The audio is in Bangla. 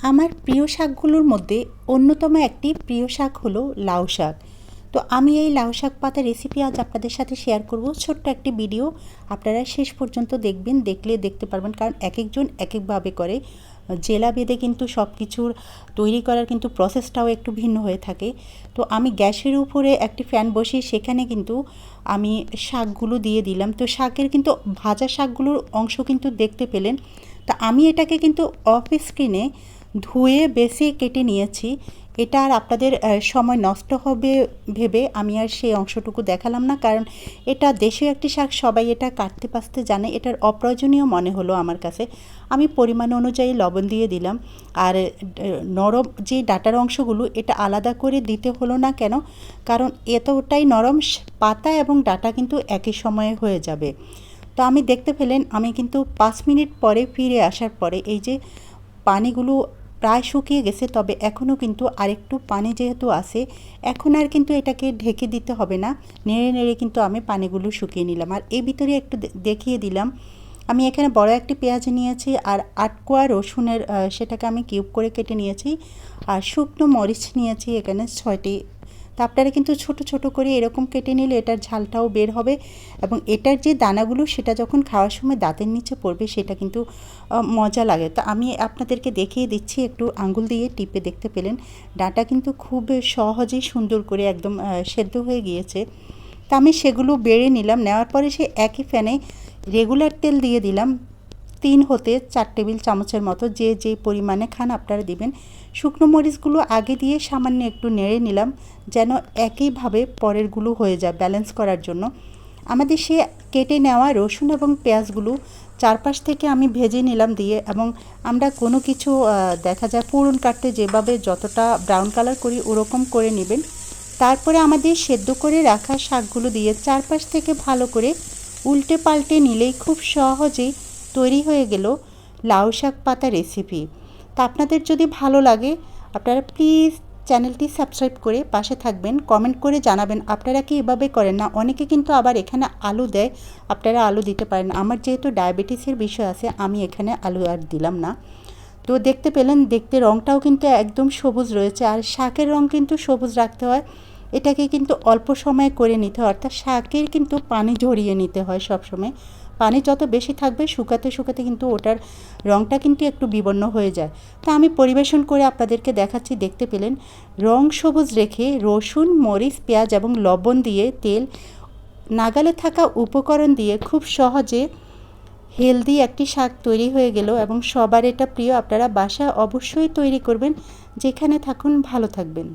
আমার প্রিয় শাকগুলোর মধ্যে অন্যতম একটি প্রিয় শাক হলো লাউ শাক। তো আমি এই লাউ শাক পাতা রেসিপি আজ আপনাদের সাথে শেয়ার করব। ছোট্ট একটি ভিডিও, আপনারা শেষ পর্যন্ত দেখবেন, দেখলে দেখতে পারবেন, কারণ এক একজন এক একভাবে করে। জেলা ভেদে কিন্তু সব কিছুর তৈরি করার কিন্তু প্রসেসটাও একটু ভিন্ন হয়ে থাকে। তো আমি গ্যাসের উপরে একটি ফ্যান বসিয়ে সেখানে কিন্তু আমি শাকগুলো দিয়ে দিলাম। তো শাকের কিন্তু ভাজা শাকগুলোর অংশ কিন্তু দেখতে পেলেন। তা আমি এটাকে কিন্তু অফ স্ক্রিনে ধুয়ে বেছে কেটে নিয়েছি। এটা আর আপনাদের সময় নষ্ট হবে ভেবে আমি আর সেই অংশটুকু দেখালাম না, কারণ এটা দেশীয় একটি শাক, সবাই এটা কাটতে পাসতে জানে, এটার অপ্রয়োজনীয় মনে হলো আমার কাছে। আমি পরিমাণ অনুযায়ী লবণ দিয়ে দিলাম। আর নরম যে ডাটার অংশগুলো এটা আলাদা করে দিতে হলো না কেন, কারণ এতটাই নরম পাতা এবং ডাটা কিন্তু একই সময়ে হয়ে যাবে। তো আমি দেখতে পেলেন, আমি কিন্তু 5 মিনিট পরে ফিরে আসার পরে এই যে পানিগুলো প্রায় শুকিয়ে গেছে, তবে এখনও কিন্তু আরেকটু পানি যেহেতু আছে, এখন আর কিন্তু এটাকে ঢেকে দিতে হবে না। নেড়ে নেড়ে কিন্তু আমি পানিগুলো শুকিয়ে নিলাম। আর এই ভিতরে একটু দেখিয়ে দিলাম, আমি এখানে বড় একটি পেঁয়াজ নিয়েছি আর 8 কোয়া রসুনের সেটাকে আমি কিউব করে কেটে নিয়েছি। আর শুকনো মরিচ নিয়েছি এখানে 6টি। তা আপনারা কিন্তু ছোট ছোট করে এরকম কেটে নিলে এটার ঝালটাও বের হবে, এবং এটার যে দানাগুলো সেটা যখন খাওয়ার সময় দাঁতের নিচে পড়বে সেটা কিন্তু মজা লাগে। তো আমি আপনাদেরকে দেখিয়ে দিচ্ছি, একটু আঙ্গুল দিয়ে টিপে দেখতে পেলেন ডাঁটা কিন্তু খুব সহজেই সুন্দর করে একদম সেদ্ধ হয়ে গিয়েছে। তা আমি সেগুলো বেড়ে নিলাম। নেওয়ার পরে সে একই ফ্যানে রেগুলার তেল দিয়ে দিলাম 3 হতে 4 টেবিল চামচের মতো, যে যে পরিমাণে খান আপনারা দিবেন। শুকনো মরিচগুলো আগে দিয়ে সামান্য একটু নেড়ে নিলাম, যেন একইভাবে পরেরগুলো হয়ে যায়, ব্যালেন্স করার জন্য। আমাদের সে কেটে নেওয়া রসুন এবং পেঁয়াজগুলো চারপাশ থেকে আমি ভেজে নিলাম দিয়ে, এবং আমরা কোনো কিছু দেখা যায় পুরন কাটতে যেভাবে যতটা ব্রাউন কালার করি ওরকম করে নেবেন। তারপরে আমাদের সেদ্ধ করে রাখা শাকগুলো দিয়ে চারপাশ থেকে ভালো করে উল্টে পাল্টে নিলেই খুব সহজেই তৈরি হয়ে গেল লাউ শাক পাতা রেসিপি। তা আপনাদের যদি ভালো লাগে আপনারা প্লিজ চ্যানেলটি সাবস্ক্রাইব করে পাশে থাকবেন, কমেন্ট করে জানাবেন আপনারা কি এভাবে করেন না। অনেকে কিন্তু আবার এখানে আলু দেয়, আপনারা আলু দিতে পারেন। আমার যেহেতু ডায়াবেটিসের বিষয় আছে আমি এখানে আলু আর দিলাম না। তো দেখতে পেলেন, দেখতে রঙটাও কিন্তু একদম সবুজ রয়েছে, আর শাকের রঙ কিন্তু সবুজ রাখতে হয়। এটাকে কিন্তু অল্প সময় করে নিতে হয়, অর্থাৎ শাকের কিন্তু পানি ঝরিয়ে নিতে হয় সব সময়। পানি যত বেশি থাকবে শুকাতে শুকাতে কিন্তু ওটার রঙটা কিন্তু একটু বিবর্ণ হয়ে যায়। তা আমি পরিবেশন করে আপনাদেরকে দেখাচ্ছি। দেখতে পেলেন রং সবুজ রেখে রসুন, মরিচ, পেঁয়াজ এবং লবণ দিয়ে তেল, নাগালে থাকা উপকরণ দিয়ে খুব সহজে হেলদি একটি শাক তৈরি হয়ে গেল, এবং সবার এটা প্রিয়। আপনারা বাসায় অবশ্যই তৈরি করবেন। যেখানে থাকুন ভালো থাকবেন।